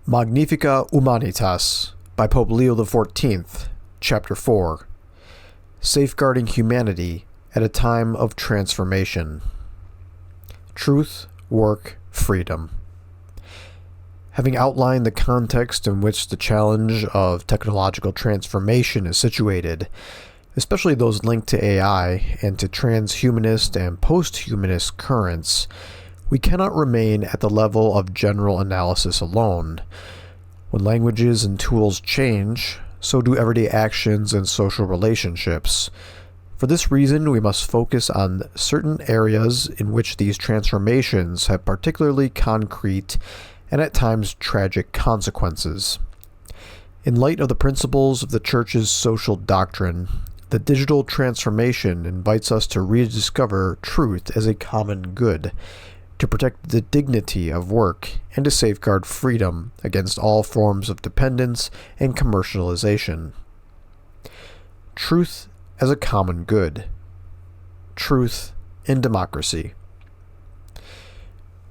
Magnifica Humanitas by Pope Leo XIV, Chapter 4, Safeguarding Humanity at a Time of Transformation. Truth, Work, Freedom. Having outlined the context in which the challenge of technological transformation is situated, especially those linked to AI and to transhumanist and post-humanist currents, we cannot remain at the level of general analysis alone. When languages and tools change, so do everyday actions and social relationships. For this reason, we must focus on certain areas in which these transformations have particularly concrete and at times tragic consequences. In light of the principles of the Church's social doctrine, the digital transformation invites us to rediscover truth as a common good, to protect the dignity of work, and to safeguard freedom against all forms of dependence and commercialization. Truth as a common good. Truth in democracy.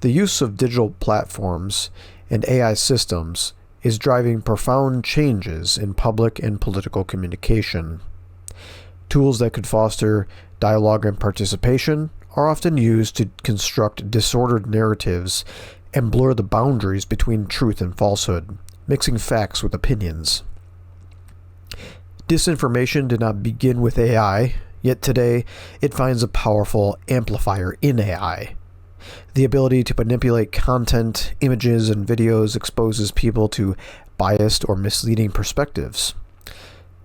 The use of digital platforms and AI systems is driving profound changes in public and political communication. Tools that could foster dialogue and participation are often used to construct disordered narratives and blur the boundaries between truth and falsehood, mixing facts with opinions. Disinformation did not begin with AI, yet today it finds a powerful amplifier in AI. The ability to manipulate content, images, and videos exposes people to biased or misleading perspectives.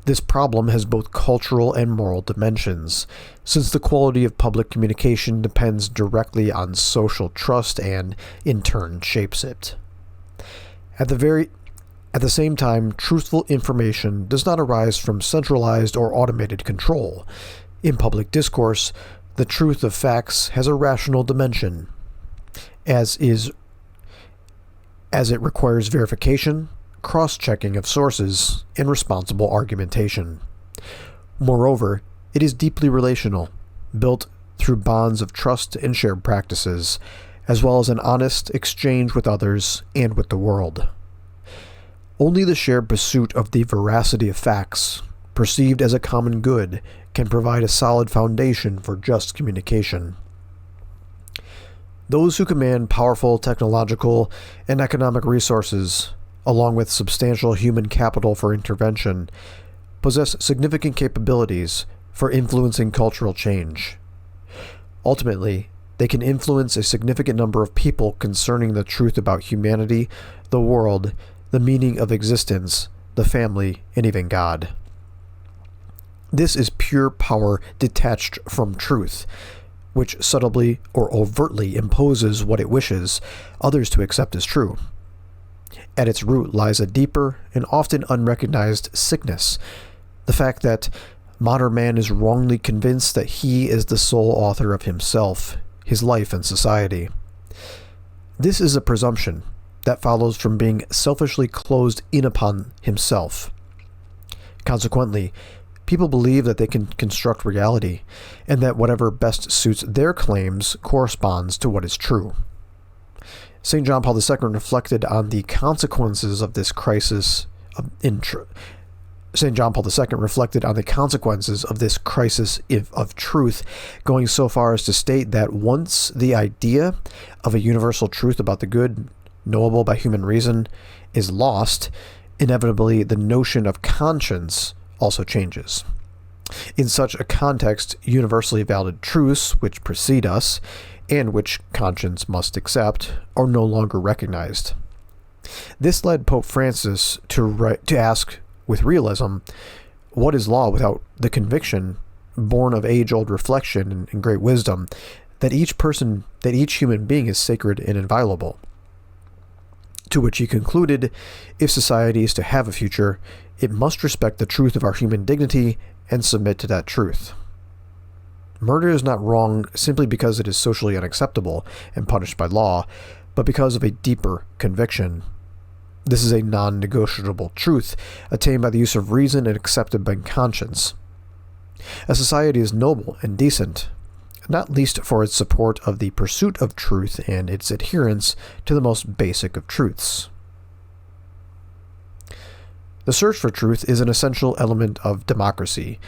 This problem has both cultural and moral dimensions, since the quality of public communication depends directly on social trust and, in turn, shapes it. At the same time, truthful information does not arise from centralized or automated control. In public discourse, the truth of facts has a rational dimension, as it requires verification, cross-checking of sources, and responsible argumentation. Moreover, it is deeply relational, built through bonds of trust and shared practices, as well as an honest exchange with others and with the world. Only the shared pursuit of the veracity of facts, perceived as a common good, can provide a solid foundation for just communication. Those who command powerful technological and economic resources, along with substantial human capital for intervention, possess significant capabilities for influencing cultural change. Ultimately, they can influence a significant number of people concerning the truth about humanity, the world, the meaning of existence, the family, and even God. This is pure power detached from truth, which subtly or overtly imposes what it wishes others to accept as true. At its root lies a deeper and often unrecognized sickness, the fact that modern man is wrongly convinced that he is the sole author of himself, his life, and society. This is a presumption that follows from being selfishly closed in upon himself. Consequently, people believe that they can construct reality, and that whatever best suits their claims corresponds to what is true. St. John Paul II reflected on the consequences of this crisis of truth, going so far as to state that once the idea of a universal truth about the good, knowable by human reason, is lost, inevitably the notion of conscience also changes. In such a context, universally valid truths which precede us, and which conscience must accept, are no longer recognized. This led Pope Francis to ask, with realism, what is law without the conviction, born of age-old reflection and great wisdom, that each human being is sacred and inviolable? To which he concluded, if society is to have a future, it must respect the truth of our human dignity and submit to that truth. Murder is not wrong simply because it is socially unacceptable and punished by law, but because of a deeper conviction. This is a non-negotiable truth, attained by the use of reason and accepted by conscience. A society is noble and decent, not least for its support of the pursuit of truth and its adherence to the most basic of truths. The search for truth is an essential element of democracy,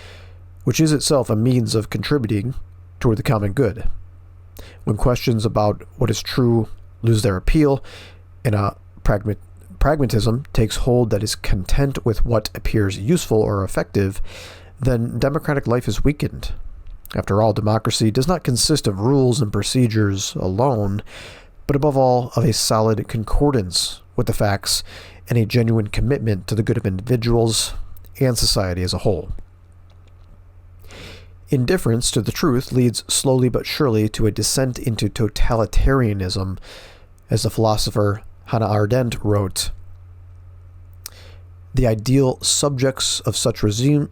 which is itself a means of contributing toward the common good. When questions about what is true lose their appeal, and a pragmatism takes hold that is content with what appears useful or effective, then democratic life is weakened. After all, democracy does not consist of rules and procedures alone, but above all of a solid concordance with the facts and a genuine commitment to the good of individuals and society as a whole. Indifference to the truth leads slowly but surely to a descent into totalitarianism, as the philosopher Hannah Arendt wrote. The ideal subjects of such regimes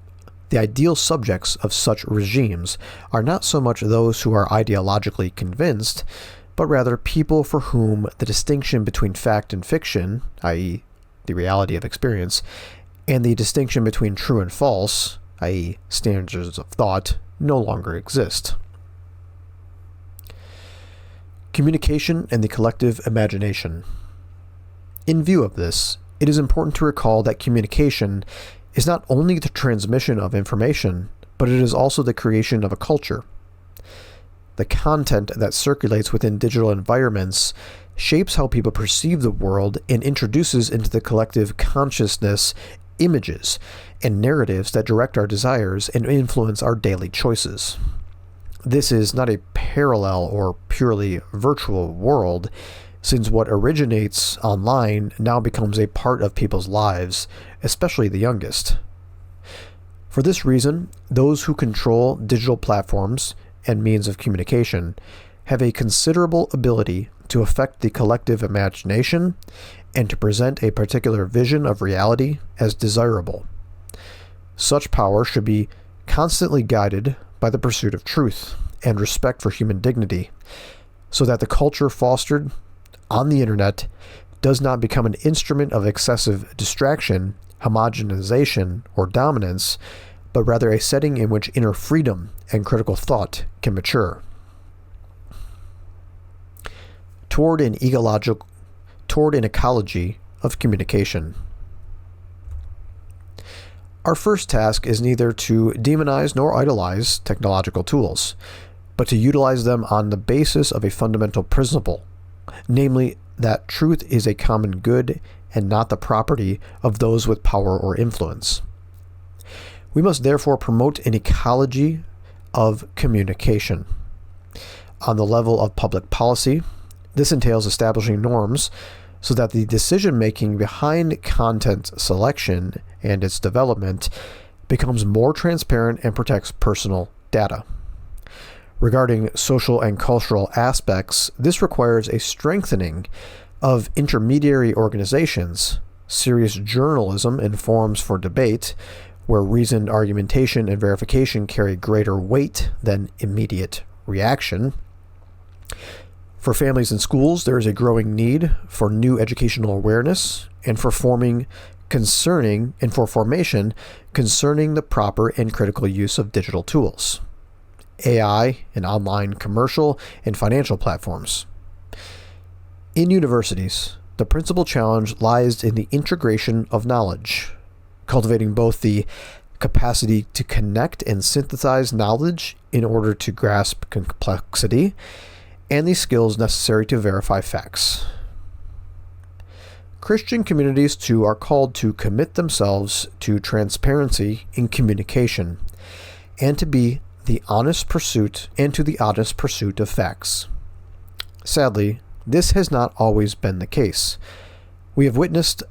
are not so much those who are ideologically convinced, but rather people for whom the distinction between fact and fiction, i.e., the reality of experience, and the distinction between true and false, i.e., standards of thought, no longer exist. Communication and the collective imagination. In view of this, it is important to recall that communication is not only the transmission of information, but it is also the creation of a culture. The content that circulates within digital environments shapes how people perceive the world and introduces into the collective consciousness images and narratives that direct our desires and influence our daily choices. This is not a parallel or purely virtual world, since what originates online now becomes a part of people's lives, especially the youngest. For this reason, those who control digital platforms and means of communication have a considerable ability to affect the collective imagination and to present a particular vision of reality as desirable. Such power should be constantly guided by the pursuit of truth and respect for human dignity, so that the culture fostered on the internet does not become an instrument of excessive distraction, homogenization, or dominance, but rather a setting in which inner freedom and critical thought can mature. Toward an ecology of communication. Our first task is neither to demonize nor idolize technological tools, but to utilize them on the basis of a fundamental principle, namely that truth is a common good and not the property of those with power or influence. We must therefore promote an ecology of communication. On the level of public policy, this entails establishing norms so that the decision-making behind content selection and its development becomes more transparent and protects personal data. Regarding social and cultural aspects, this requires a strengthening of intermediary organizations, serious journalism and forums for debate, where reasoned argumentation and verification carry greater weight than immediate reaction. For families and schools, there is a growing need for new educational awareness and for formation concerning the proper and critical use of digital tools, AI, and online commercial and financial platforms. In universities, the principal challenge lies in the integration of knowledge, cultivating both the capacity to connect and synthesize knowledge in order to grasp complexity, and the skills necessary to verify facts. Christian communities, too, are called to commit themselves to transparency in communication, and to the honest pursuit of facts. Sadly, this has not always been the case. We have witnessed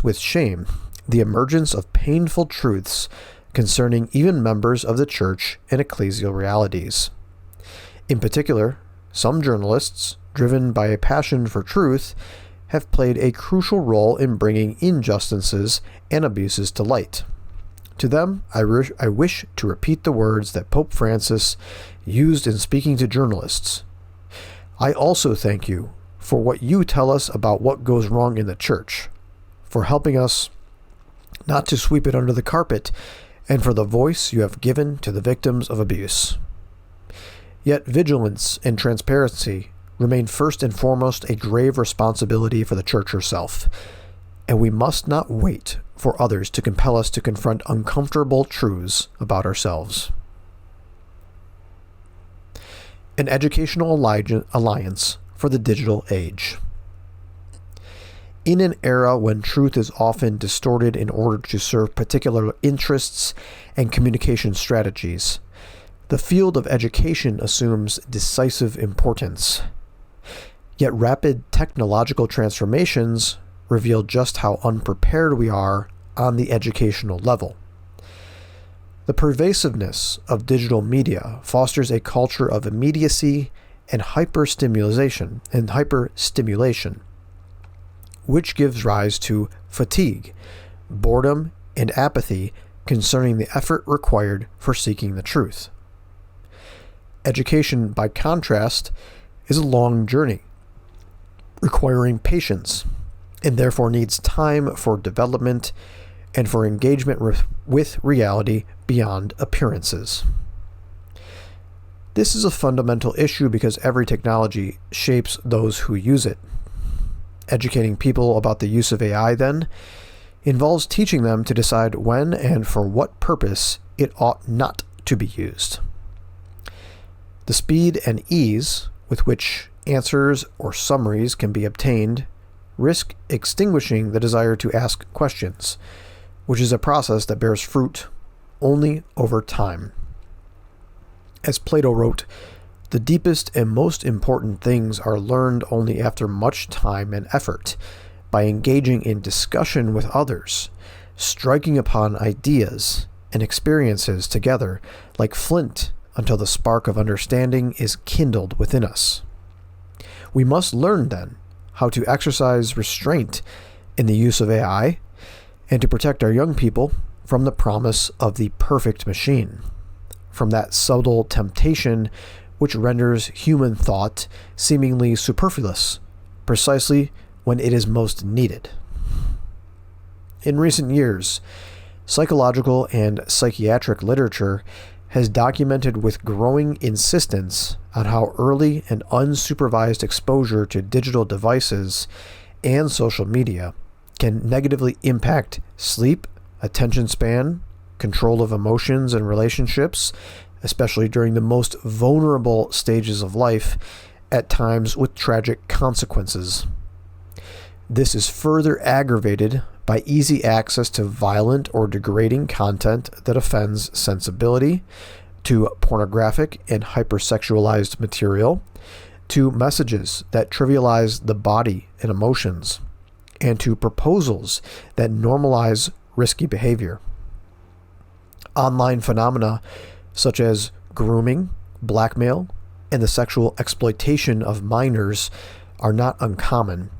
with shame the emergence of painful truths concerning even members of the church and ecclesial realities. In particular, some journalists, driven by a passion for truth, have played a crucial role in bringing injustices and abuses to light. To them, I wish to repeat the words that Pope Francis used in speaking to journalists. I also thank you for what you tell us about what goes wrong in the church, for helping us not to sweep it under the carpet, and for the voice you have given to the victims of abuse. Yet vigilance and transparency remain first and foremost a grave responsibility for the Church herself, and we must not wait for others to compel us to confront uncomfortable truths about ourselves. An educational alliance for the digital age. In an era when truth is often distorted in order to serve particular interests and communication strategies, the field of education assumes decisive importance. Yet rapid technological transformations reveal just how unprepared we are on the educational level. The pervasiveness of digital media fosters a culture of immediacy and hyperstimulation, which gives rise to fatigue, boredom, and apathy concerning the effort required for seeking the truth. Education, by contrast, is a long journey, requiring patience, and therefore needs time for development and for engagement with reality beyond appearances. This is a fundamental issue because every technology shapes those who use it. Educating people about the use of AI, then, involves teaching them to decide when and for what purpose it ought not to be used. The speed and ease with which answers or summaries can be obtained risk extinguishing the desire to ask questions, which is a process that bears fruit only over time. As Plato wrote, "The deepest and most important things are learned only after much time and effort, by engaging in discussion with others, striking upon ideas and experiences together like flint until the spark of understanding is kindled within us." We must learn, then, how to exercise restraint in the use of AI and to protect our young people from the promise of the perfect machine, from that subtle temptation which renders human thought seemingly superfluous, precisely when it is most needed. In recent years, psychological and psychiatric literature has documented with growing insistence on how early and unsupervised exposure to digital devices and social media can negatively impact sleep, attention span, control of emotions and relationships, especially during the most vulnerable stages of life, at times with tragic consequences. This is further aggravated by easy access to violent or degrading content that offends sensibility, to pornographic and hypersexualized material, to messages that trivialize the body and emotions, and to proposals that normalize risky behavior. Online phenomena such as grooming, blackmail, and the sexual exploitation of minors are not uncommon,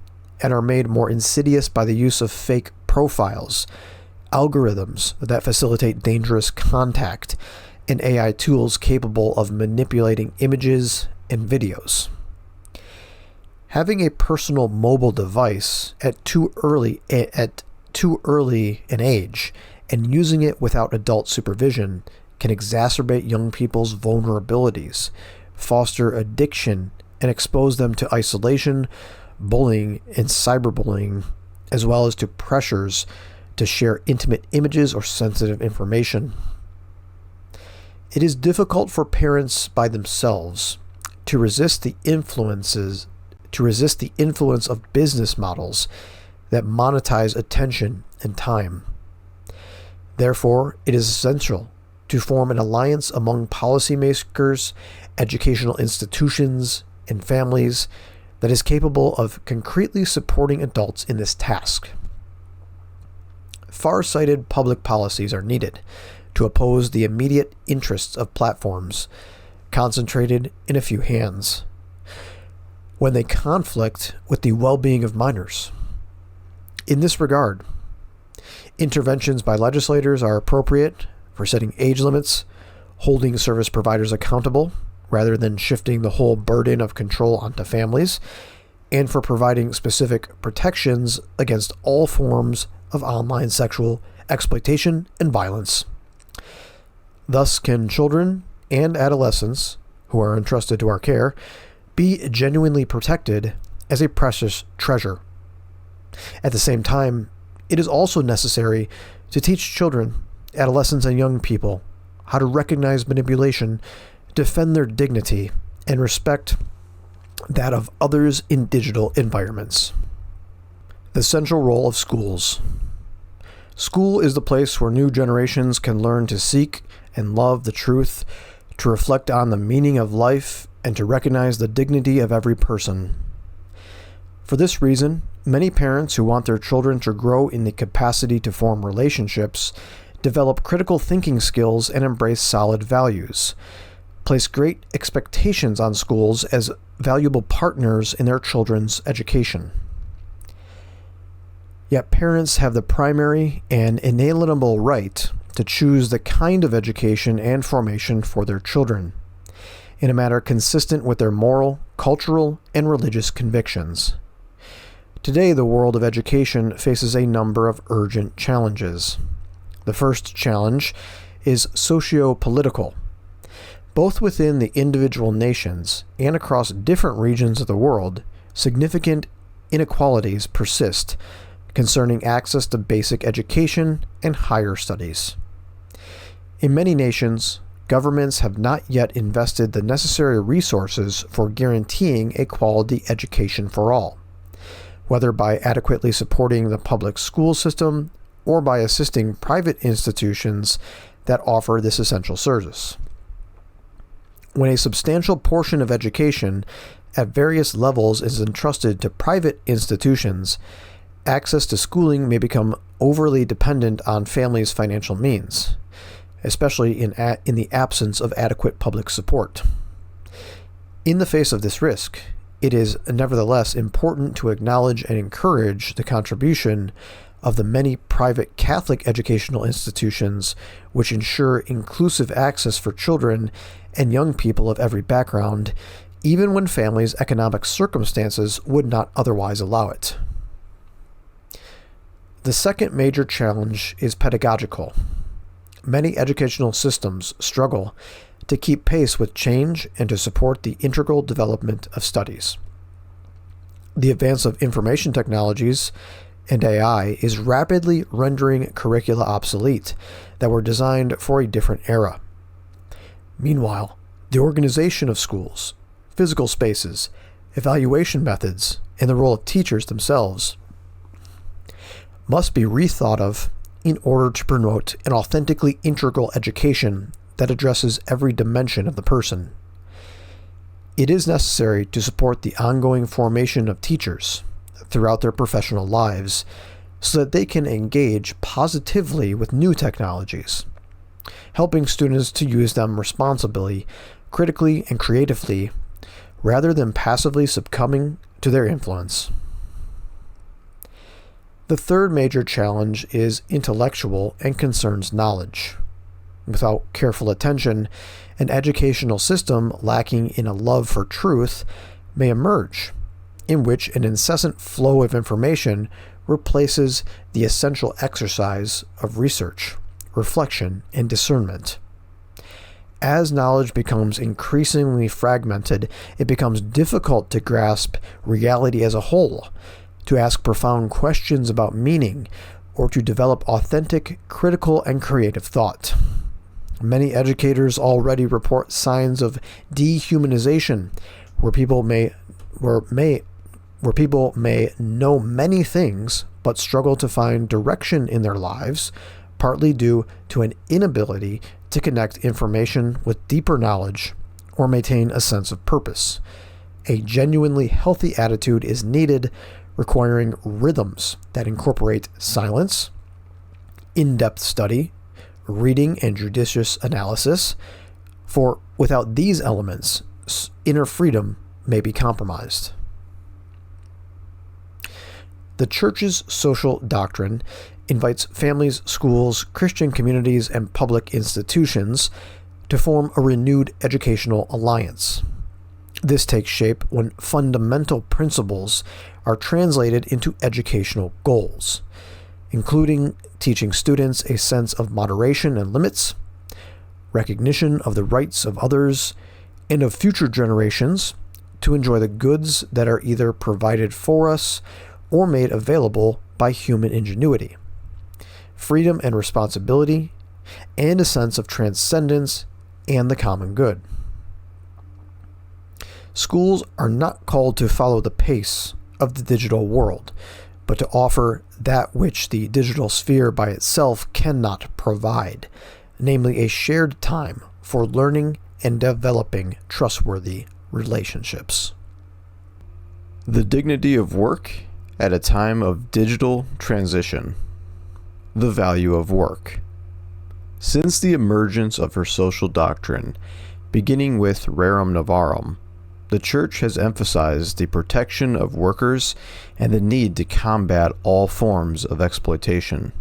and are made more insidious by the use of fake profiles, algorithms that facilitate dangerous contact, and AI tools capable of manipulating images and videos. Having a personal mobile device at too early an age and using it without adult supervision can exacerbate young people's vulnerabilities, foster addiction, and expose them to isolation, bullying, and cyberbullying, as well as to pressures to share intimate images or sensitive information. It is difficult for parents by themselves to resist the influence of business models that monetize attention and time. Therefore, it is essential to form an alliance among policymakers, educational institutions, and families that is capable of concretely supporting adults in this task. Far-sighted public policies are needed to oppose the immediate interests of platforms concentrated in a few hands, when they conflict with the well-being of minors. In this regard, interventions by legislators are appropriate for setting age limits, holding service providers accountable rather than shifting the whole burden of control onto families, and for providing specific protections against all forms of online sexual exploitation and violence. Thus can children and adolescents who are entrusted to our care be genuinely protected as a precious treasure. At the same time, it is also necessary to teach children, adolescents, and young people how to recognize manipulation, defend their dignity, and respect that of others in digital environments. The central role of schools. School is the place where new generations can learn to seek and love the truth, to reflect on the meaning of life, and to recognize the dignity of every person. For this reason, many parents who want their children to grow in the capacity to form relationships, develop critical thinking skills, and embrace solid values, place great expectations on schools as valuable partners in their children's education. Yet parents have the primary and inalienable right to choose the kind of education and formation for their children, in a manner consistent with their moral, cultural, and religious convictions. Today, the world of education faces a number of urgent challenges. The first challenge is socio-political. Both within the individual nations and across different regions of the world, significant inequalities persist concerning access to basic education and higher studies. In many nations, governments have not yet invested the necessary resources for guaranteeing a quality education for all, whether by adequately supporting the public school system or by assisting private institutions that offer this essential service. When a substantial portion of education at various levels is entrusted to private institutions, access to schooling may become overly dependent on families' financial means, especially in the absence of adequate public support. In the face of this risk, it is nevertheless important to acknowledge and encourage the contribution of the many private Catholic educational institutions which ensure inclusive access for children and young people of every background, even when families' economic circumstances would not otherwise allow it. The second major challenge is pedagogical. Many educational systems struggle to keep pace with change and to support the integral development of studies. The advance of information technologies and AI is rapidly rendering curricula obsolete that were designed for a different era. Meanwhile, the organization of schools, physical spaces, evaluation methods, and the role of teachers themselves must be rethought of in order to promote an authentically integral education that addresses every dimension of the person. It is necessary to support the ongoing formation of teachers throughout their professional lives so that they can engage positively with new technologies, helping students to use them responsibly, critically, and creatively, rather than passively succumbing to their influence. The third major challenge is intellectual and concerns knowledge. Without careful attention, an educational system lacking in a love for truth may emerge, in which an incessant flow of information replaces the essential exercise of research, reflection, and discernment. As knowledge becomes increasingly fragmented, it becomes difficult to grasp reality as a whole, to ask profound questions about meaning, or to develop authentic, critical, and creative thought. Many educators already report signs of dehumanization, where people may know many things but struggle to find direction in their lives, partly due to an inability to connect information with deeper knowledge or maintain a sense of purpose. A genuinely healthy attitude is needed, requiring rhythms that incorporate silence, in-depth study, reading, and judicious analysis, for without these elements, inner freedom may be compromised. The Church's social doctrine invites families, schools, Christian communities, and public institutions to form a renewed educational alliance. This takes shape when fundamental principles are translated into educational goals, including teaching students a sense of moderation and limits, recognition of the rights of others and of future generations to enjoy the goods that are either provided for us or made available by human ingenuity. freedom and responsibility, and a sense of transcendence and the common good. Schools are not called to follow the pace of the digital world, but to offer that which the digital sphere by itself cannot provide, namely a shared time for learning and developing trustworthy relationships. The dignity of work at a time of digital transition. The value of work. Since the emergence of her social doctrine, beginning with Rerum Novarum, the Church has emphasized the protection of workers and the need to combat all forms of exploitation.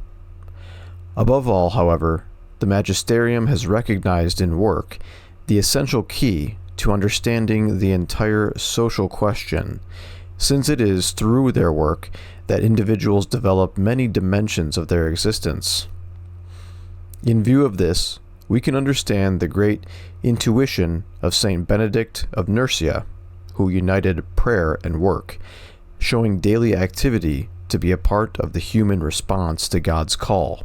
Above all, however, the Magisterium has recognized in work the essential key to understanding the entire social question, since it is through their work that individuals develop many dimensions of their existence. In view of this, we can understand the great intuition of Saint Benedict of Nursia, who united prayer and work, showing daily activity to be a part of the human response to God's call.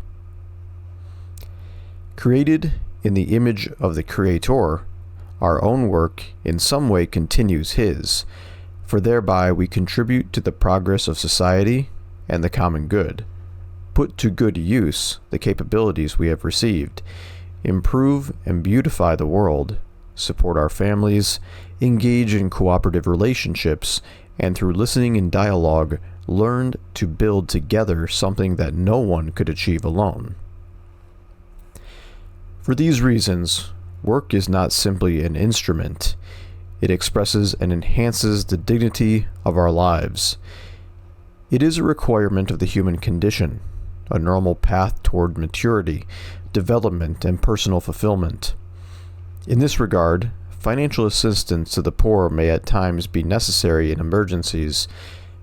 Created in the image of the Creator, our own work in some way continues His, for thereby we contribute to the progress of society and the common good, put to good use the capabilities we have received, improve and beautify the world, support our families, engage in cooperative relationships, and through listening and dialogue, learn to build together something that no one could achieve alone. For these reasons, work is not simply an instrument. It expresses and enhances the dignity of our lives. It is a requirement of the human condition, a normal path toward maturity, development, and personal fulfillment. In this regard, financial assistance to the poor may at times be necessary in emergencies,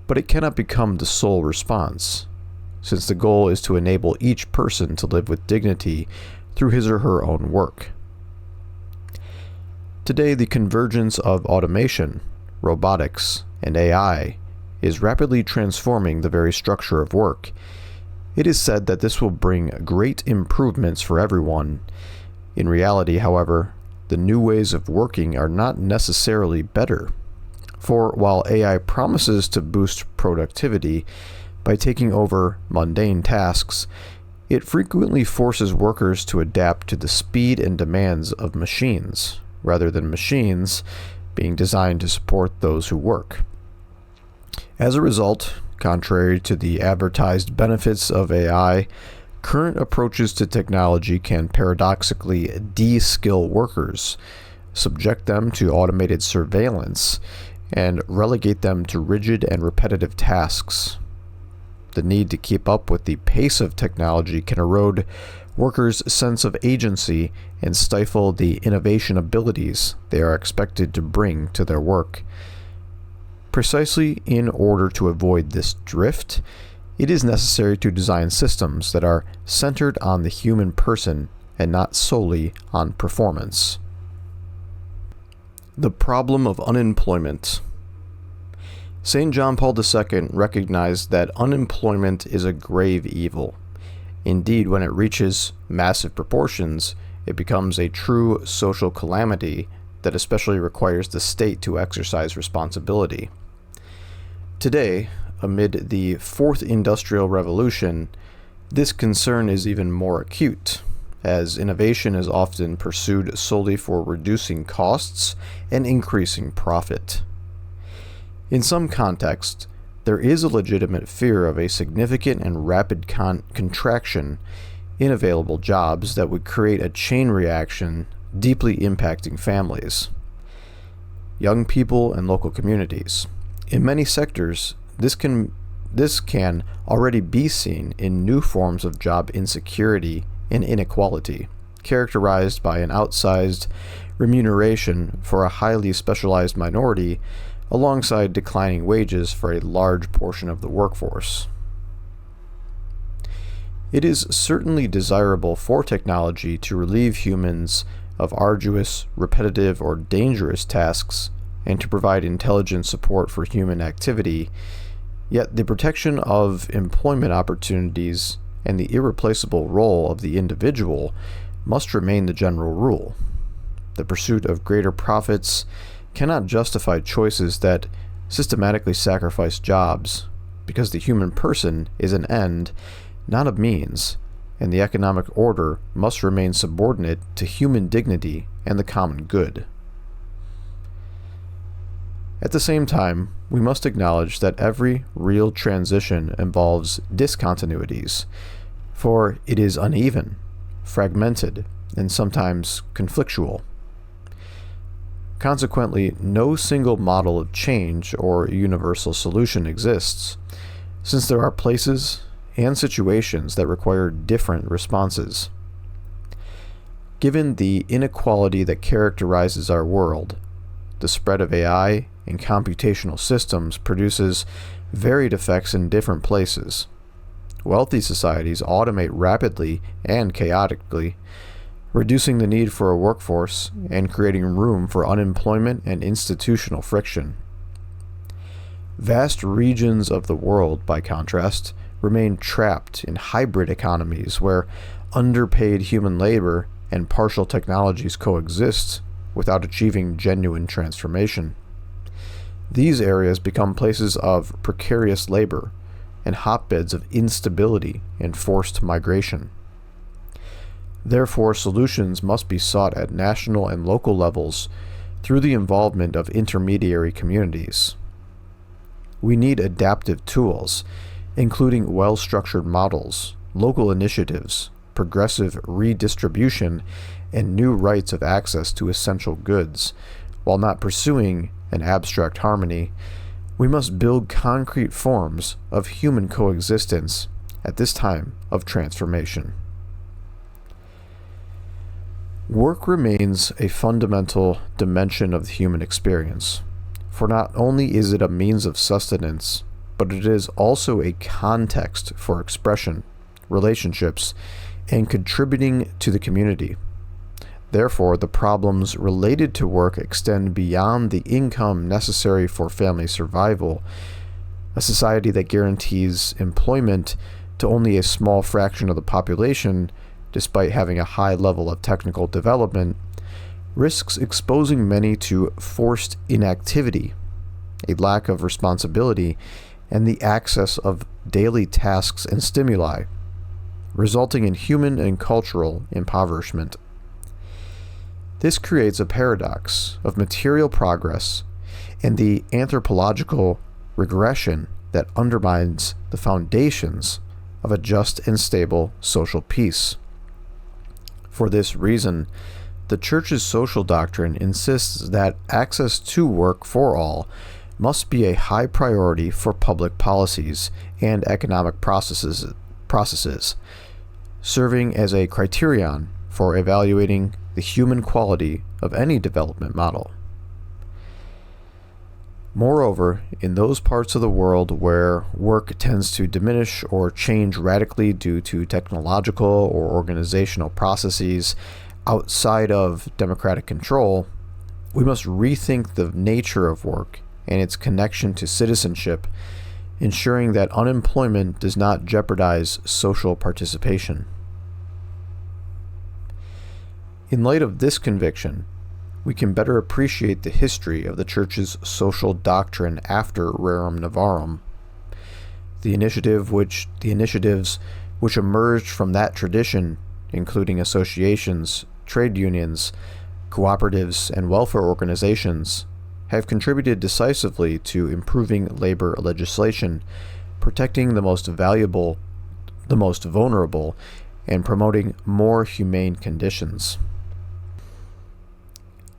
but it cannot become the sole response, since the goal is to enable each person to live with dignity through his or her own work. Today, the convergence of automation, robotics, and AI is rapidly transforming the very structure of work. It is said that this will bring great improvements for everyone. In reality, however, the new ways of working are not necessarily better. For while AI promises to boost productivity by taking over mundane tasks, it frequently forces workers to adapt to the speed and demands of machines, rather than machines being designed to support those who work. As a result, contrary to the advertised benefits of AI, current approaches to technology can paradoxically de-skill workers, subject them to automated surveillance, and relegate them to rigid and repetitive tasks. The need to keep up with the pace of technology can erode workers' sense of agency and stifle the innovation abilities they are expected to bring to their work. Precisely in order to avoid this drift, it is necessary to design systems that are centered on the human person and not solely on performance. The problem of unemployment. St. John Paul II recognized that unemployment is a grave evil. Indeed, when it reaches massive proportions, it becomes a true social calamity that especially requires the state to exercise responsibility. Today, amid the Fourth Industrial Revolution, this concern is even more acute, as innovation is often pursued solely for reducing costs and increasing profit. In some contexts, there is a legitimate fear of a significant and rapid contraction in available jobs that would create a chain reaction deeply impacting families, young people, and local communities. In many sectors, this can already be seen in new forms of job insecurity and inequality, characterized by an outsized remuneration for a highly specialized minority alongside declining wages for a large portion of the workforce. It is certainly desirable for technology to relieve humans of arduous, repetitive, or dangerous tasks and to provide intelligent support for human activity, yet the protection of employment opportunities and the irreplaceable role of the individual must remain the general rule. The pursuit of greater profits cannot justify choices that systematically sacrifice jobs, because the human person is an end, not a means, and the economic order must remain subordinate to human dignity and the common good. At the same time, we must acknowledge that every real transition involves discontinuities, for it is uneven, fragmented, and sometimes conflictual. Consequently, no single model of change or universal solution exists, since there are places and situations that require different responses. Given the inequality that characterizes our world, the spread of AI and computational systems produces varied effects in different places. Wealthy societies automate rapidly and chaotically, reducing the need for a workforce and creating room for unemployment and institutional friction. Vast regions of the world, by contrast, remain trapped in hybrid economies where underpaid human labor and partial technologies coexist without achieving genuine transformation. These areas become places of precarious labor and hotbeds of instability and forced migration. Therefore, solutions must be sought at national and local levels through the involvement of intermediary communities. We need adaptive tools, including well-structured models, local initiatives, progressive redistribution, and new rights of access to essential goods. While not pursuing an abstract harmony, we must build concrete forms of human coexistence at this time of transformation. Work remains a fundamental dimension of the human experience, for not only is it a means of sustenance, but it is also a context for expression, relationships, and contributing to the community. Therefore, the problems related to work extend beyond the income necessary for family survival. A society that guarantees employment to only a small fraction of the population, despite having a high level of technical development, risks exposing many to forced inactivity, a lack of responsibility, and the access of daily tasks and stimuli, resulting in human and cultural impoverishment. This creates a paradox of material progress and the anthropological regression that undermines the foundations of a just and stable social peace. For this reason, the Church's social doctrine insists that access to work for all must be a high priority for public policies and economic processes, serving as a criterion for evaluating the human quality of any development model. Moreover, in those parts of the world where work tends to diminish or change radically due to technological or organizational processes outside of democratic control, we must rethink the nature of work and its connection to citizenship, ensuring that unemployment does not jeopardize social participation. In light of this conviction, we can better appreciate the history of the Church's social doctrine after Rerum Novarum. The initiatives which emerged from that tradition, including associations, trade unions, cooperatives, and welfare organizations, have contributed decisively to improving labor legislation, protecting the most valuable, the most vulnerable, and promoting more humane conditions.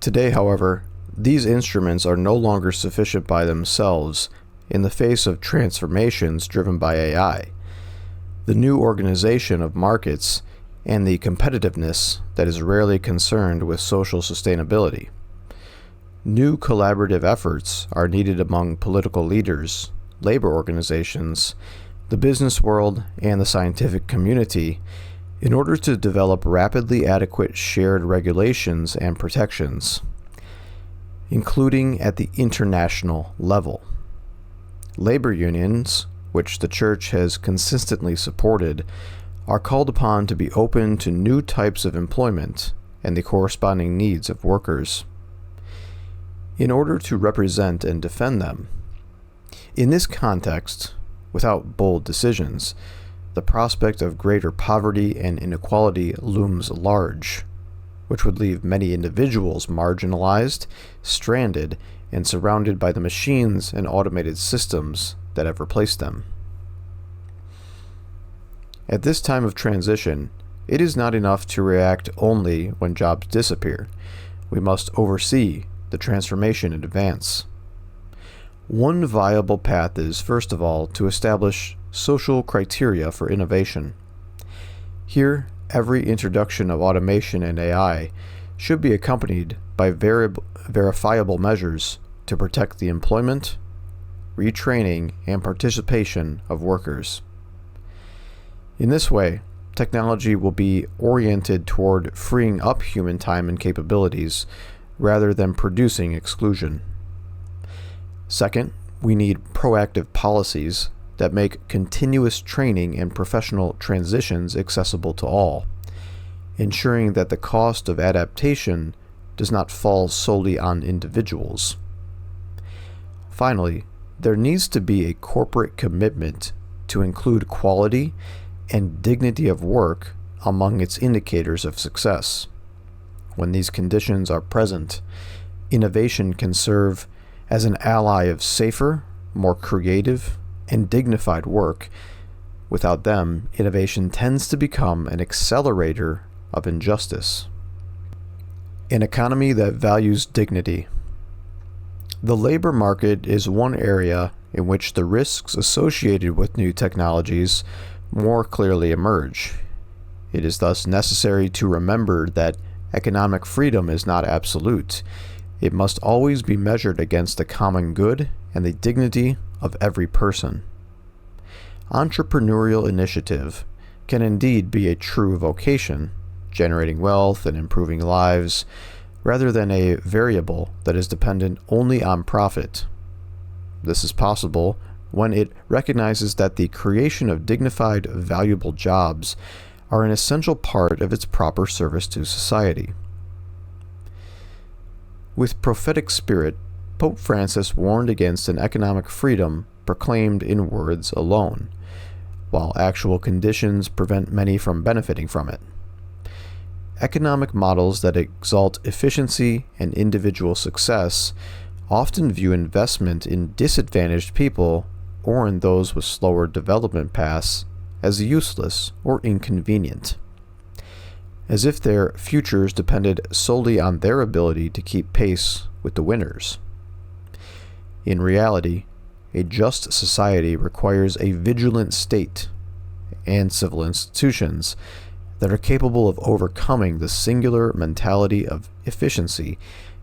Today, however, these instruments are no longer sufficient by themselves in the face of transformations driven by AI, the new organization of markets, and the competitiveness that is rarely concerned with social sustainability. New collaborative efforts are needed among political leaders, labor organizations, the business world, and the scientific community in order to develop rapidly adequate shared regulations and protections, including at the international level. Labor unions, which the Church has consistently supported, are called upon to be open to new types of employment and the corresponding needs of workers, in order to represent and defend them. In this context, without bold decisions, the prospect of greater poverty and inequality looms large, which would leave many individuals marginalized, stranded, and surrounded by the machines and automated systems that have replaced them. At this time of transition, it is not enough to react only when jobs disappear. We must oversee the transformation in advance. One viable path is, first of all, to establish social criteria for innovation. Here, every introduction of automation and AI should be accompanied by verifiable measures to protect the employment, retraining, and participation of workers. In this way, technology will be oriented toward freeing up human time and capabilities rather than producing exclusion. Second, we need proactive policies that make continuous training and professional transitions accessible to all, ensuring that the cost of adaptation does not fall solely on individuals. Finally, there needs to be a corporate commitment to include quality and dignity of work among its indicators of success. When these conditions are present, innovation can serve as an ally of safer, more creative, and dignified work. Without them, innovation tends to become an accelerator of injustice. An economy that values dignity. The labor market is one area in which the risks associated with new technologies more clearly emerge. It is thus necessary to remember that economic freedom is not absolute. It must always be measured against the common good and the dignity of every person. Entrepreneurial initiative can indeed be a true vocation, generating wealth and improving lives, rather than a variable that is dependent only on profit. This is possible when it recognizes that the creation of dignified, valuable jobs are an essential part of its proper service to society. With prophetic spirit, Pope Francis warned against an economic freedom proclaimed in words alone, while actual conditions prevent many from benefiting from it. Economic models that exalt efficiency and individual success often view investment in disadvantaged people or in those with slower development paths as useless or inconvenient, as if their futures depended solely on their ability to keep pace with the winners. In reality, a just society requires a vigilant state and civil institutions that are capable of overcoming the singular mentality of efficiency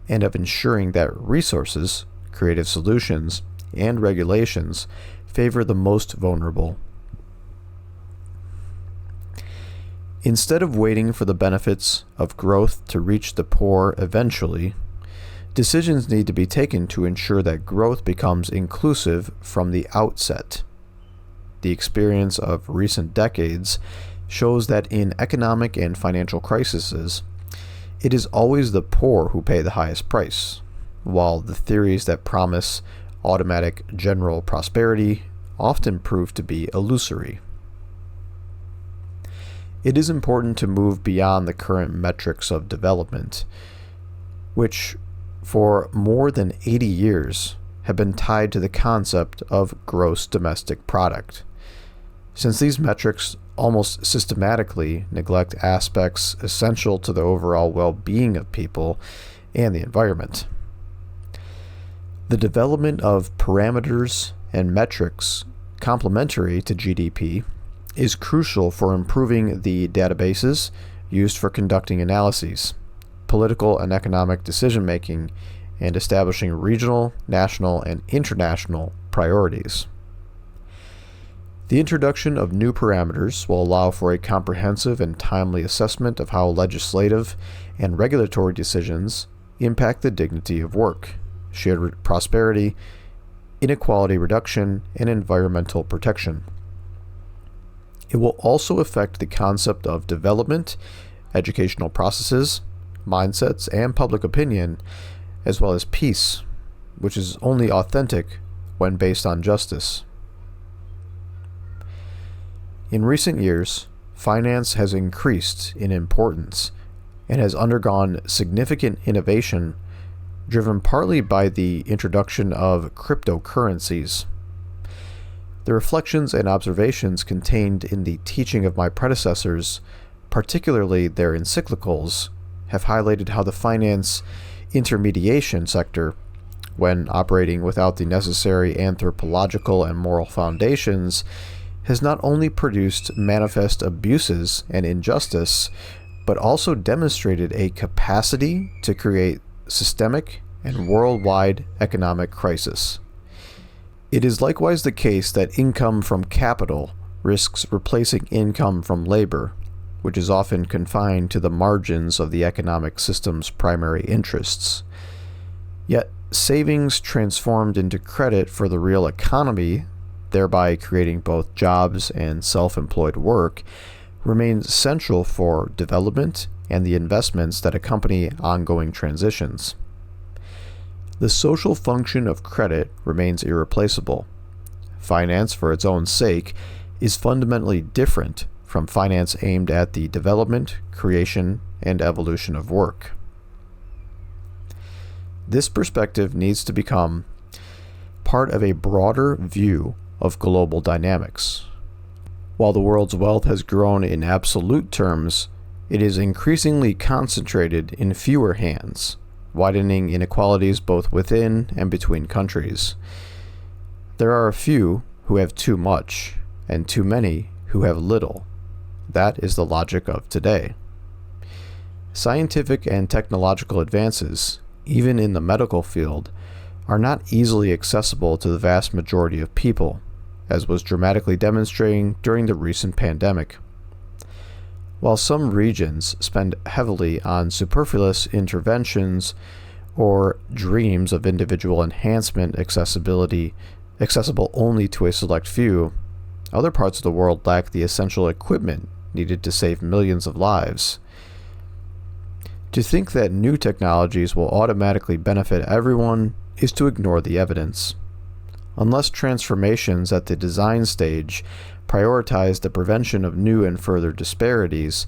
and of ensuring that resources, creative solutions, and regulations favor the most vulnerable. Instead of waiting for the benefits of growth to reach the poor eventually, decisions need to be taken to ensure that growth becomes inclusive from the outset. The experience of recent decades shows that in economic and financial crises, it is always the poor who pay the highest price, while the theories that promise automatic general prosperity often prove to be illusory. It is important to move beyond the current metrics of development, which for more than 80 years have been tied to the concept of gross domestic product, since these metrics almost systematically neglect aspects essential to the overall well-being of people and the environment. The development of parameters and metrics complementary to GDP is crucial for improving the databases used for conducting analyses, political and economic decision-making, and establishing regional, national, and international priorities. The introduction of new parameters will allow for a comprehensive and timely assessment of how legislative and regulatory decisions impact the dignity of work, shared prosperity, inequality reduction, and environmental protection. it will also affect the concept of development, educational processes, mindsets, and public opinion, as well as peace, which is only authentic when based on justice. In recent years, finance has increased in importance and has undergone significant innovation, driven partly by the introduction of cryptocurrencies. The reflections and observations contained in the teaching of my predecessors, particularly their encyclicals, have highlighted how the finance intermediation sector, when operating without the necessary anthropological and moral foundations, has not only produced manifest abuses and injustice, but also demonstrated a capacity to create systemic and worldwide economic crisis. It is likewise the case that income from capital risks replacing income from labor, which is often confined to the margins of the economic system's primary interests. Yet, savings transformed into credit for the real economy, thereby creating both jobs and self-employed work, remains central for development and the investments that accompany ongoing transitions. The social function of credit remains irreplaceable. Finance, for its own sake, is fundamentally different from finance aimed at the development, creation, and evolution of work. This perspective needs to become part of a broader view of global dynamics. While the world's wealth has grown in absolute terms, it is increasingly concentrated in fewer hands, widening inequalities both within and between countries. There are a few who have too much, and too many who have little. That is the logic of today. Scientific and technological advances, even in the medical field, are not easily accessible to the vast majority of people, as was dramatically demonstrating during the recent pandemic. While some regions spend heavily on superfluous interventions or dreams of individual enhancement accessible only to a select few, other parts of the world lack the essential equipment needed to save millions of lives. To think that new technologies will automatically benefit everyone is to ignore the evidence. Unless transformations at the design stage prioritize the prevention of new and further disparities,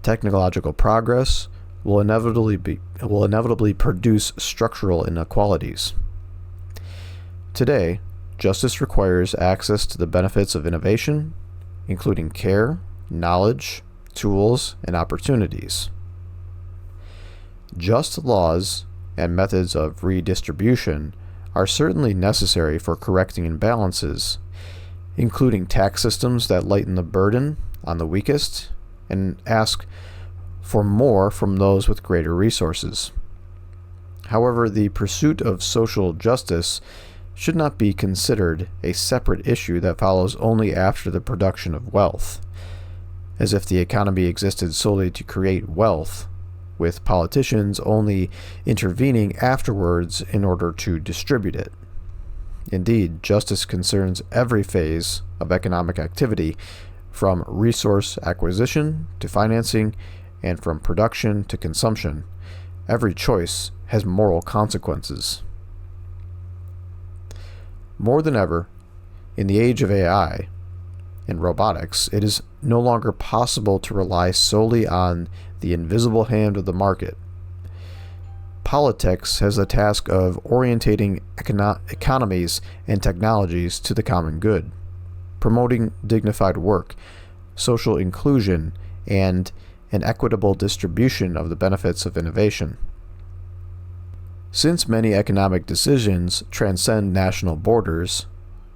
technological progress will inevitably produce structural inequalities. Today, justice requires access to the benefits of innovation, including care, knowledge, tools, and opportunities. Just laws and methods of redistribution are certainly necessary for correcting imbalances, including tax systems that lighten the burden on the weakest and ask for more from those with greater resources. However, the pursuit of social justice should not be considered a separate issue that follows only after the production of wealth, as if the economy existed solely to create wealth, with politicians only intervening afterwards in order to distribute it. Indeed, justice concerns every phase of economic activity, from resource acquisition to financing, and from production to consumption. Every choice has moral consequences. More than ever, in the age of AI and robotics, it is no longer possible to rely solely on the invisible hand of the market. Politics has the task of orientating economies and technologies to the common good, promoting dignified work, social inclusion, and an equitable distribution of the benefits of innovation. Since many economic decisions transcend national borders,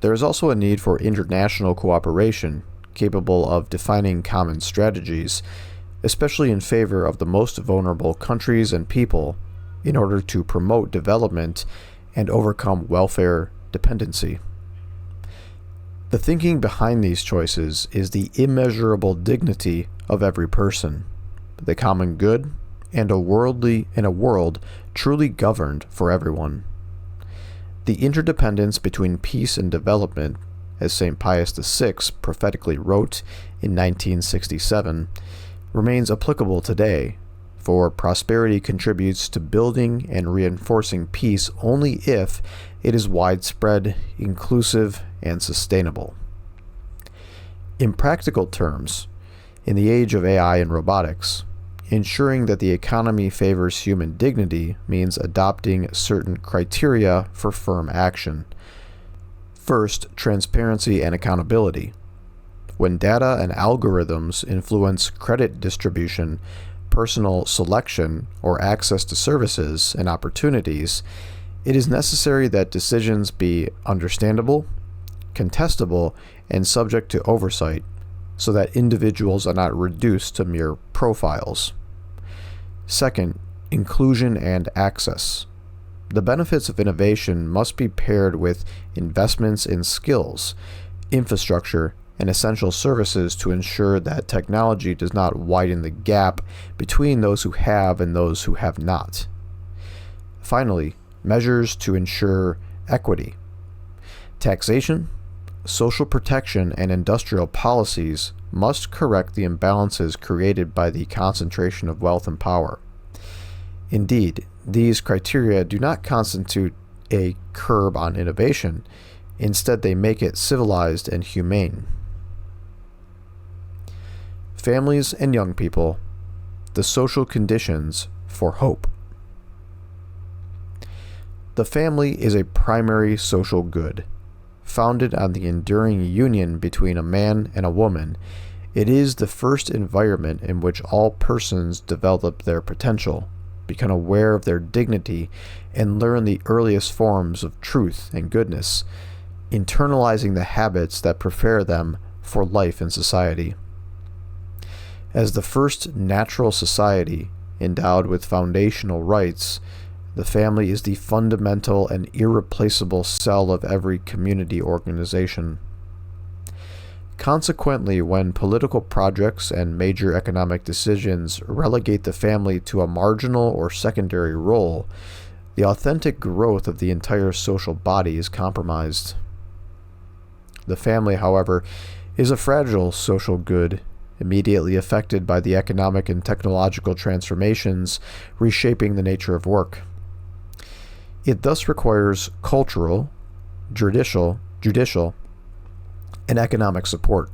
there is also a need for international cooperation capable of defining common strategies, especially in favor of the most vulnerable countries and people, in order to promote development and overcome welfare dependency. The thinking behind these choices is the immeasurable dignity of every person, the common good, and a world truly governed for everyone. The interdependence between peace and development as St. Pius VI prophetically wrote in 1967, remains applicable today, for prosperity contributes to building and reinforcing peace only if it is widespread, inclusive, and sustainable. In practical terms, in the age of AI and robotics, ensuring that the economy favors human dignity means adopting certain criteria for firm action. First, transparency and accountability. When data and algorithms influence credit distribution, personal selection, or access to services and opportunities, it is necessary that decisions be understandable, contestable, and subject to oversight, so that individuals are not reduced to mere profiles. Second, inclusion and access. The benefits of innovation must be paired with investments in skills, infrastructure, and essential services to ensure that technology does not widen the gap between those who have and those who have not. Finally, measures to ensure equity. Taxation, social protection, and industrial policies must correct the imbalances created by the concentration of wealth and power. Indeed, these criteria do not constitute a curb on innovation. Instead, they make it civilized and humane. Families and young people, the social conditions for hope. The family is a primary social good. Founded on the enduring union between a man and a woman, it is the first environment in which all persons develop their potential, become aware of their dignity, and learn the earliest forms of truth and goodness, internalizing the habits that prepare them for life in society. As the first natural society endowed with foundational rights, the family is the fundamental and irreplaceable cell of every community organization. Consequently, when political projects and major economic decisions relegate the family to a marginal or secondary role, the authentic growth of the entire social body is compromised. The family, however, is a fragile social good, immediately affected by the economic and technological transformations reshaping the nature of work. It thus requires cultural, judicial, and economic support.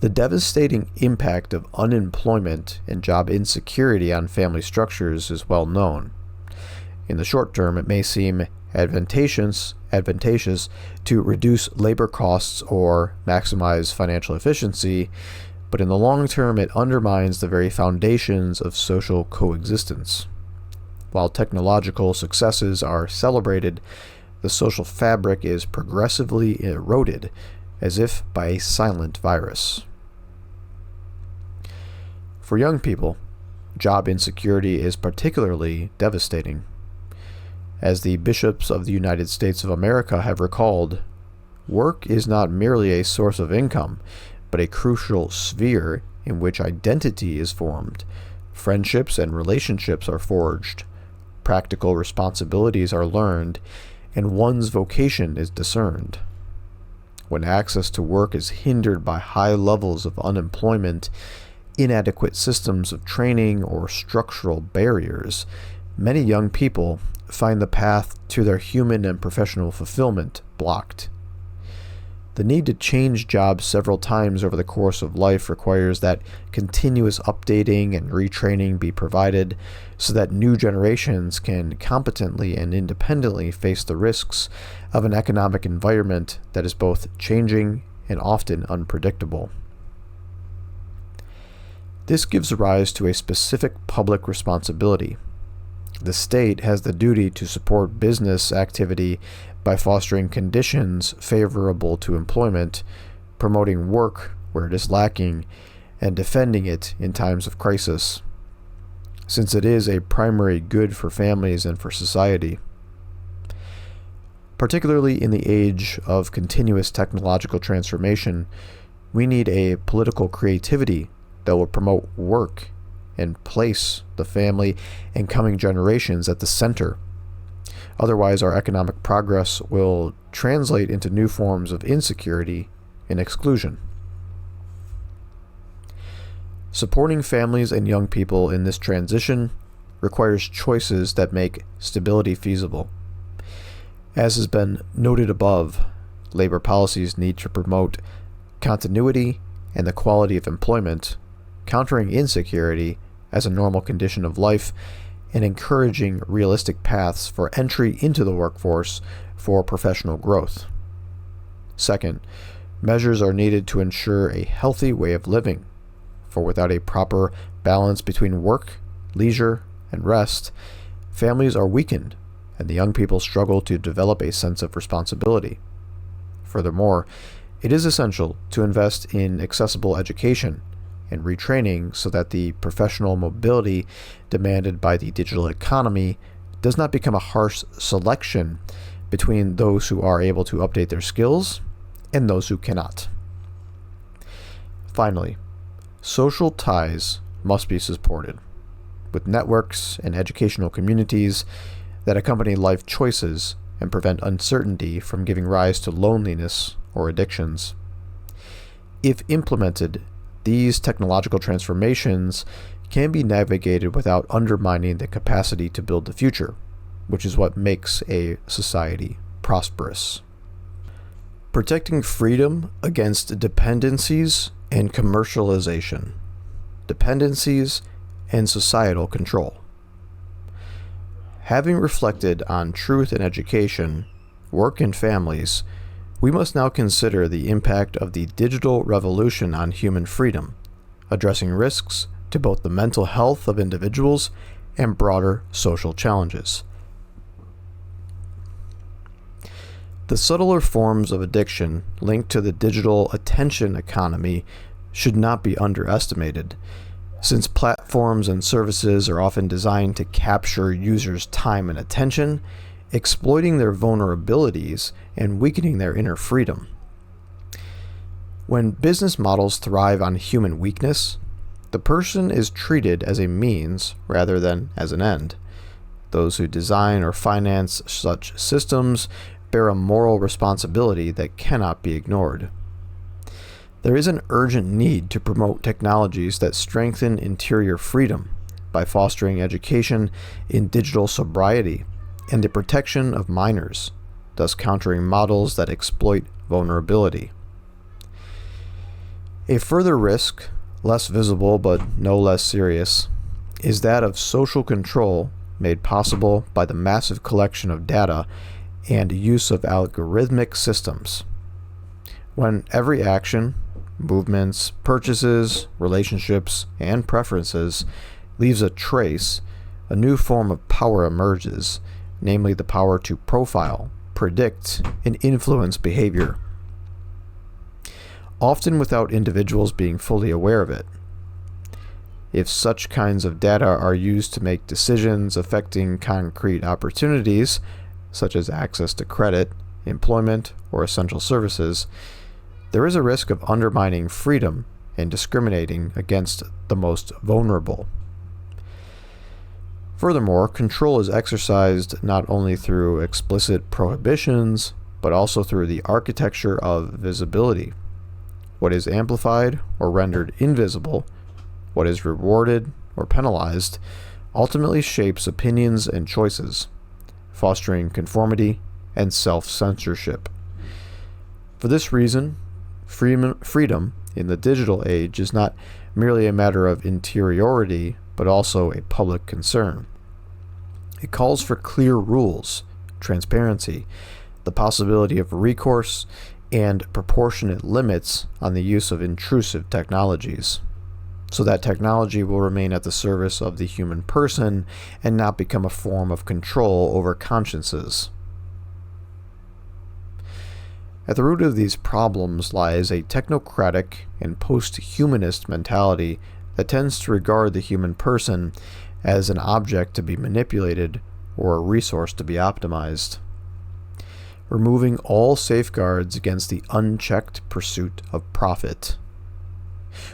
The devastating impact of unemployment and job insecurity on family structures is well known. In the short term, it may seem advantageous to reduce labor costs or maximize financial efficiency, but in the long term, it undermines the very foundations of social coexistence. While technological successes are celebrated, the social fabric is progressively eroded, as if by a silent virus. For young people, job insecurity is particularly devastating. As the bishops of the United States of America have recalled, work is not merely a source of income, but a crucial sphere in which identity is formed, friendships and relationships are forged, practical responsibilities are learned, and one's vocation is discerned. When access to work is hindered by high levels of unemployment, inadequate systems of training, or structural barriers, many young people find the path to their human and professional fulfillment blocked. The need to change jobs several times over the course of life requires that continuous updating and retraining be provided so that new generations can competently and independently face the risks of an economic environment that is both changing and often unpredictable. This gives rise to a specific public responsibility. The state has the duty to support business activity by fostering conditions favorable to employment, promoting work where it is lacking, and defending it in times of crisis, since it is a primary good for families and for society. Particularly in the age of continuous technological transformation, we need a political creativity that will promote work and place the family and coming generations at the center. Otherwise, our economic progress will translate into new forms of insecurity and exclusion. Supporting families and young people in this transition requires choices that make stability feasible. As has been noted above, labor policies need to promote continuity and the quality of employment, countering insecurity as a normal condition of life, and encouraging realistic paths for entry into the workforce for professional growth. Second, measures are needed to ensure a healthy way of living, for without a proper balance between work, leisure, and rest, families are weakened and the young people struggle to develop a sense of responsibility. Furthermore, it is essential to invest in accessible education and retraining so that the professional mobility demanded by the digital economy does not become a harsh selection between those who are able to update their skills and those who cannot. Finally, social ties must be supported, with networks and educational communities that accompany life choices and prevent uncertainty from giving rise to loneliness or addictions. If implemented, these technological transformations can be navigated without undermining the capacity to build the future, which is what makes a society prosperous. Protecting freedom against dependencies and commercialization, dependencies and societal control. Having reflected on truth in education, work, and families, we must now consider the impact of the digital revolution on human freedom, addressing risks to both the mental health of individuals and broader social challenges. The subtler forms of addiction linked to the digital attention economy should not be underestimated, since platforms and services are often designed to capture users' time and attention, exploiting their vulnerabilities and weakening their inner freedom. When business models thrive on human weakness, the person is treated as a means rather than as an end. Those who design or finance such systems bear a moral responsibility that cannot be ignored. There is an urgent need to promote technologies that strengthen interior freedom by fostering education in digital sobriety and the protection of minors, thus countering models that exploit vulnerability. A further risk, less visible but no less serious, is that of social control made possible by the massive collection of data and use of algorithmic systems. When every action, movements, purchases, relationships, and preferences leaves a trace, a new form of power emerges, namely the power to profile, predict, and influence behavior, often without individuals being fully aware of it. If such kinds of data are used to make decisions affecting concrete opportunities, such as access to credit, employment, or essential services, there is a risk of undermining freedom and discriminating against the most vulnerable. Furthermore, control is exercised not only through explicit prohibitions, but also through the architecture of visibility. What is amplified or rendered invisible, what is rewarded or penalized, ultimately shapes opinions and choices, fostering conformity and self-censorship. For this reason, freedom in the digital age is not merely a matter of interiority, but also a public concern. It calls for clear rules, transparency, the possibility of recourse, and proportionate limits on the use of intrusive technologies, so that technology will remain at the service of the human person and not become a form of control over consciences. At the root of these problems lies a technocratic and post-humanist mentality that tends to regard the human person as an object to be manipulated or a resource to be optimized, removing all safeguards against the unchecked pursuit of profit.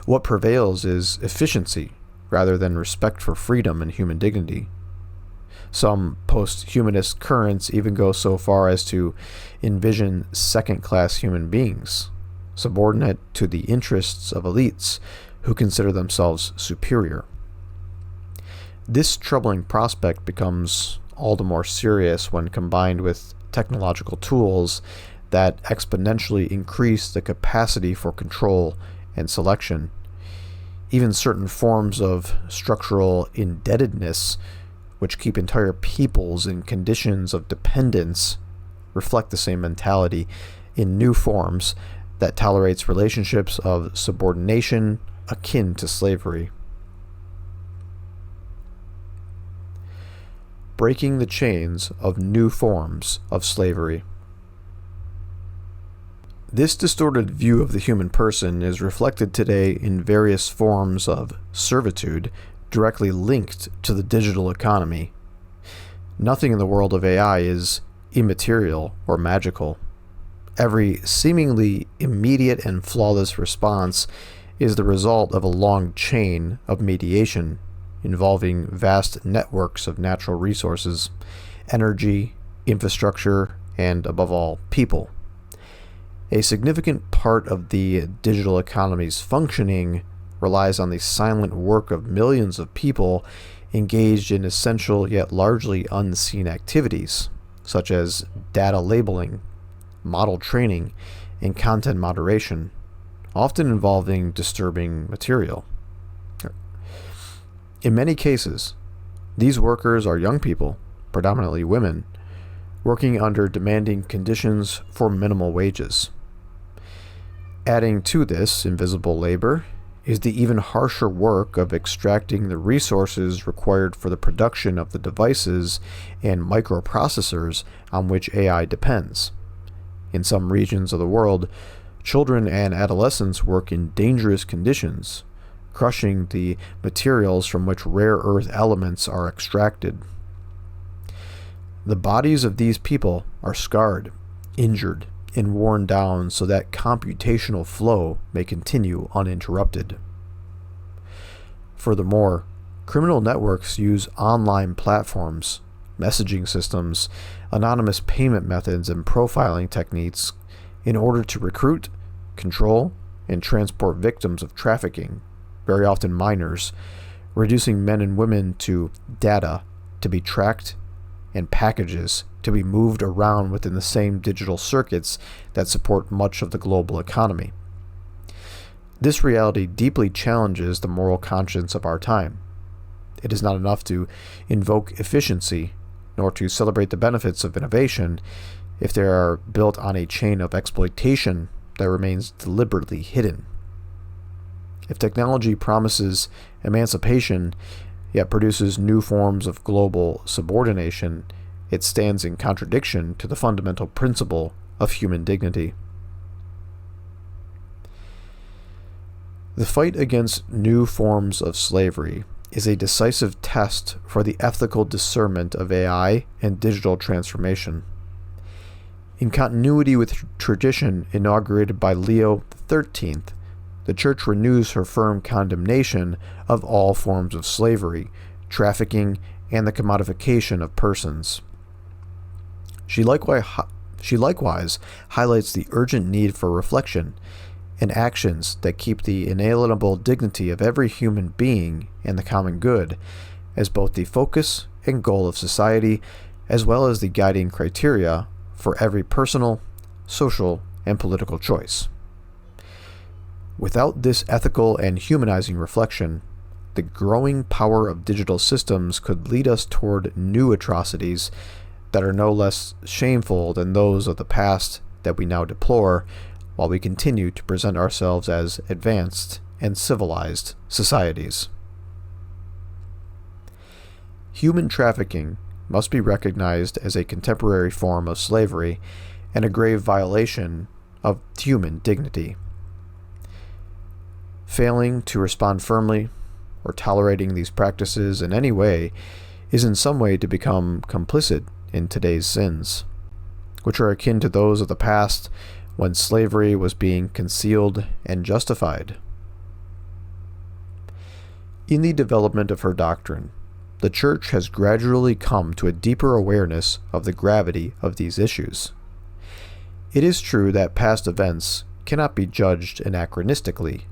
What prevails is efficiency rather than respect for freedom and human dignity. Some post-humanist currents even go so far as to envision second-class human beings, subordinate to the interests of elites who consider themselves superior. This troubling prospect becomes all the more serious when combined with technological tools that exponentially increase the capacity for control and selection. Even certain forms of structural indebtedness, which keep entire peoples in conditions of dependence, reflect the same mentality in new forms that tolerates relationships of subordination akin to slavery. Breaking the chains of new forms of slavery. This distorted view of the human person is reflected today in various forms of servitude directly linked to the digital economy. Nothing in the world of AI is immaterial or magical. Every seemingly immediate and flawless response is the result of a long chain of mediation involving vast networks of natural resources, energy, infrastructure, and above all, people. A significant part of the digital economy's functioning relies on the silent work of millions of people engaged in essential yet largely unseen activities, such as data labeling, model training, and content moderation, often involving disturbing material. In many cases, these workers are young people, predominantly women, working under demanding conditions for minimal wages. Adding to this invisible labor is the even harsher work of extracting the resources required for the production of the devices and microprocessors on which AI depends. In some regions of the world, children and adolescents work in dangerous conditions, crushing the materials from which rare earth elements are extracted. The bodies of these people are scarred, injured, and worn down so that computational flow may continue uninterrupted. Furthermore, criminal networks use online platforms, messaging systems, anonymous payment methods, and profiling techniques in order to recruit, control, and transport victims of trafficking, very often minors, reducing men and women to data to be tracked and packages to be moved around within the same digital circuits that support much of the global economy. This reality deeply challenges the moral conscience of our time. It is not enough to invoke efficiency, nor to celebrate the benefits of innovation, if they are built on a chain of exploitation that remains deliberately hidden. If technology promises emancipation, yet produces new forms of global subordination, it stands in contradiction to the fundamental principle of human dignity. The fight against new forms of slavery is a decisive test for the ethical discernment of AI and digital transformation. In continuity with tradition inaugurated by Leo XIII, the Church renews her firm condemnation of all forms of slavery, trafficking, and the commodification of persons. She likewise highlights the urgent need for reflection and actions that keep the inalienable dignity of every human being and the common good as both the focus and goal of society, as well as the guiding criteria for every personal, social, and political choice. Without this ethical and humanizing reflection, the growing power of digital systems could lead us toward new atrocities that are no less shameful than those of the past that we now deplore, while we continue to present ourselves as advanced and civilized societies. Human trafficking must be recognized as a contemporary form of slavery and a grave violation of human dignity. Failing to respond firmly or tolerating these practices in any way is in some way to become complicit in today's sins, which are akin to those of the past when slavery was being concealed and justified. In the development of her doctrine, the Church has gradually come to a deeper awareness of the gravity of these issues. It is true that past events cannot be judged anachronistically,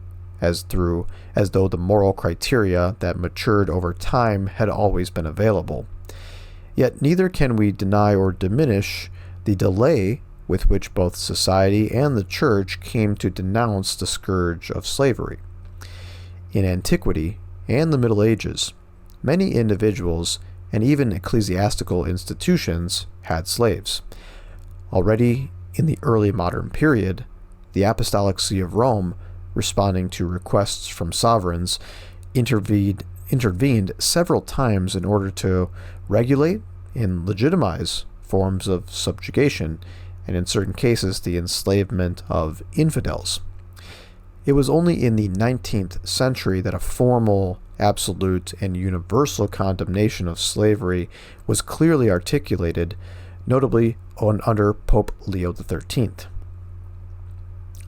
as though the moral criteria that matured over time had always been available. Yet neither can we deny or diminish the delay with which both society and the Church came to denounce the scourge of slavery. In antiquity and the Middle Ages, many individuals and even ecclesiastical institutions had slaves. Already in the early modern period, the Apostolic See of Rome, responding to requests from sovereigns, intervened several times in order to regulate and legitimize forms of subjugation, and in certain cases the enslavement of infidels. It was only in the 19th century that a formal, absolute, and universal condemnation of slavery was clearly articulated, notably under Pope Leo XIII.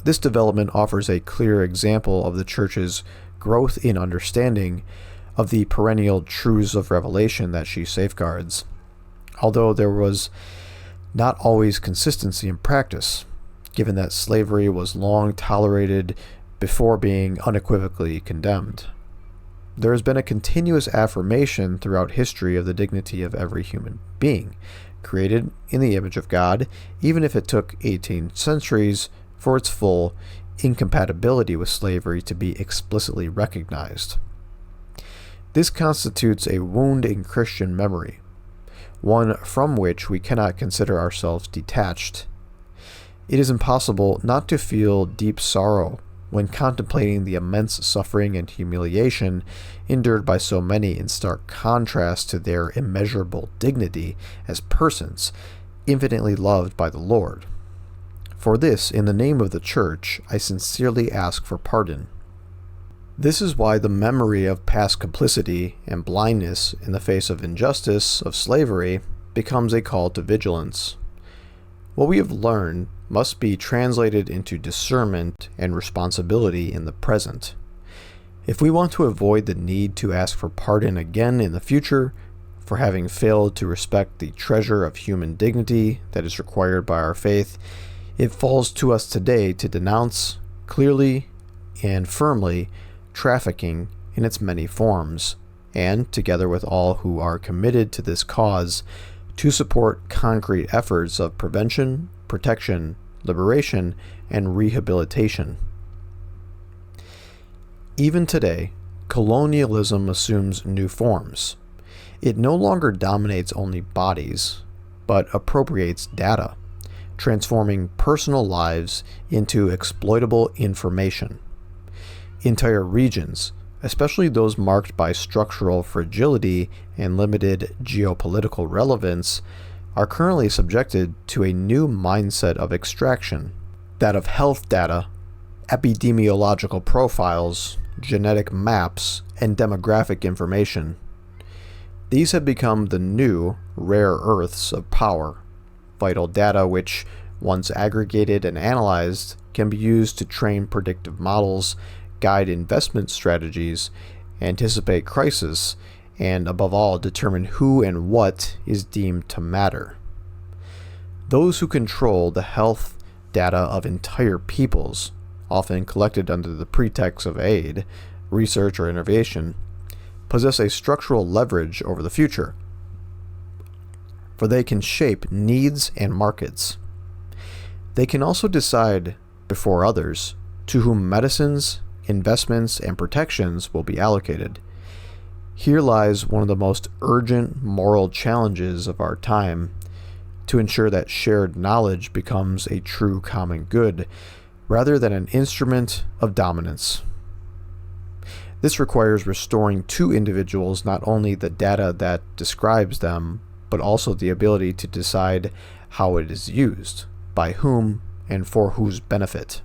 This development offers a clear example of the Church's growth in understanding of the perennial truths of revelation that she safeguards, although there was not always consistency in practice, given that slavery was long tolerated before being unequivocally condemned. There has been a continuous affirmation throughout history of the dignity of every human being, created in the image of God, even if it took 18 centuries for its full incompatibility with slavery to be explicitly recognized. This constitutes a wound in Christian memory, one from which we cannot consider ourselves detached. It is impossible not to feel deep sorrow when contemplating the immense suffering and humiliation endured by so many in stark contrast to their immeasurable dignity as persons, infinitely loved by the Lord. For this, in the name of the Church, I sincerely ask for pardon. This is why the memory of past complicity and blindness in the face of injustice, of slavery, becomes a call to vigilance. What we have learned must be translated into discernment and responsibility in the present. If we want to avoid the need to ask for pardon again in the future for having failed to respect the treasure of human dignity that is required by our faith, it falls to us today to denounce clearly and firmly trafficking in its many forms, and, together with all who are committed to this cause, to support concrete efforts of prevention, protection, liberation, and rehabilitation. Even today, colonialism assumes new forms. It no longer dominates only bodies, but appropriates data, transforming personal lives into exploitable information. Entire regions, especially those marked by structural fragility and limited geopolitical relevance, are currently subjected to a new mindset of extraction, that of health data, epidemiological profiles, genetic maps, and demographic information. These have become the new rare earths of power, vital data which, once aggregated and analyzed, can be used to train predictive models, guide investment strategies, anticipate crisis, and above all determine who and what is deemed to matter. Those who control the health data of entire peoples, often collected under the pretext of aid, research, or innovation, possess a structural leverage over the future, for they can shape needs and markets. They can also decide, before others, to whom medicines, investments, and protections will be allocated. Here lies one of the most urgent moral challenges of our time, to ensure that shared knowledge becomes a true common good, rather than an instrument of dominance. This requires restoring to individuals not only the data that describes them, but also the ability to decide how it is used, by whom, and for whose benefit.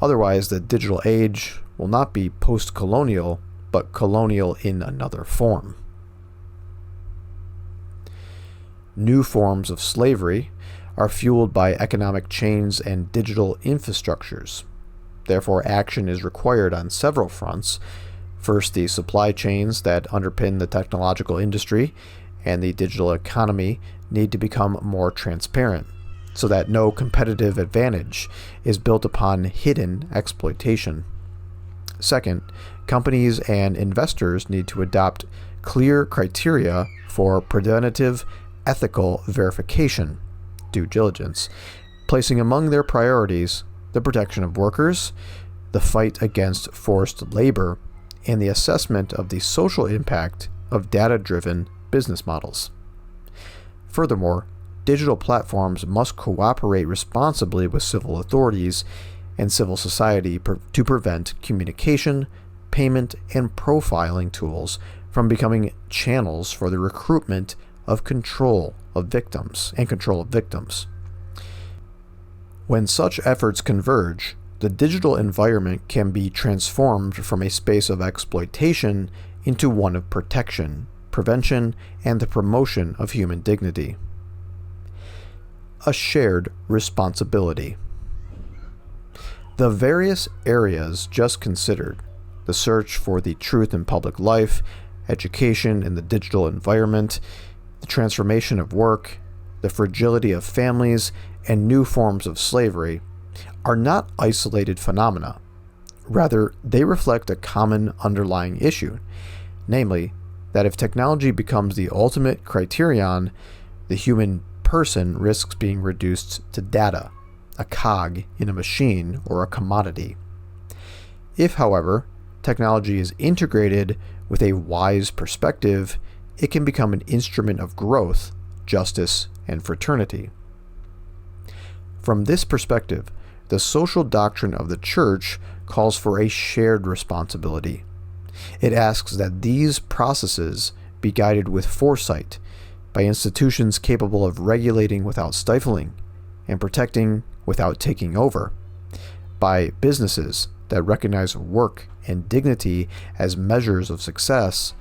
Otherwise, the digital age will not be post-colonial, but colonial in another form. New forms of slavery are fueled by economic chains and digital infrastructures. Therefore, action is required on several fronts First, the supply chains that underpin the technological industry and the digital economy need to become more transparent, so that no competitive advantage is built upon hidden exploitation. Second, companies and investors need to adopt clear criteria for preventative ethical verification, due diligence, placing among their priorities the protection of workers, the fight against forced labor, and the assessment of the social impact of data-driven business models. Furthermore, digital platforms must cooperate responsibly with civil authorities and civil society to prevent communication, payment, and profiling tools from becoming channels for the recruitment of control of victims. When such efforts converge, the digital environment can be transformed from a space of exploitation into one of protection, prevention, and the promotion of human dignity. A shared responsibility. The various areas just considered, the search for the truth in public life, education in the digital environment, the transformation of work, the fragility of families, and new forms of slavery, are not isolated phenomena. Rather, they reflect a common underlying issue, namely, that if technology becomes the ultimate criterion, the human person risks being reduced to data, a cog in a machine or a commodity. If, however, technology is integrated with a wise perspective, it can become an instrument of growth, justice, and fraternity. From this perspective, the social doctrine of the Church calls for a shared responsibility. It asks that these processes be guided with foresight by institutions capable of regulating without stifling and protecting without taking over, by businesses that recognize work and dignity as measures of success,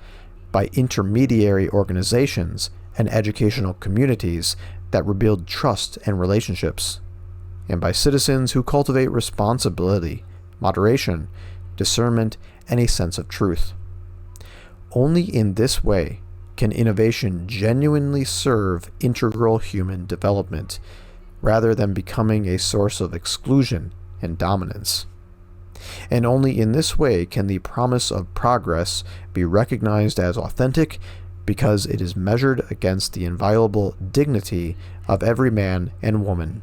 by intermediary organizations and educational communities that rebuild trust and relationships, and by citizens who cultivate responsibility, moderation, discernment, and a sense of truth. Only in this way can innovation genuinely serve integral human development, rather than becoming a source of exclusion and dominance. And only in this way can the promise of progress be recognized as authentic, because it is measured against the inviolable dignity of every man and woman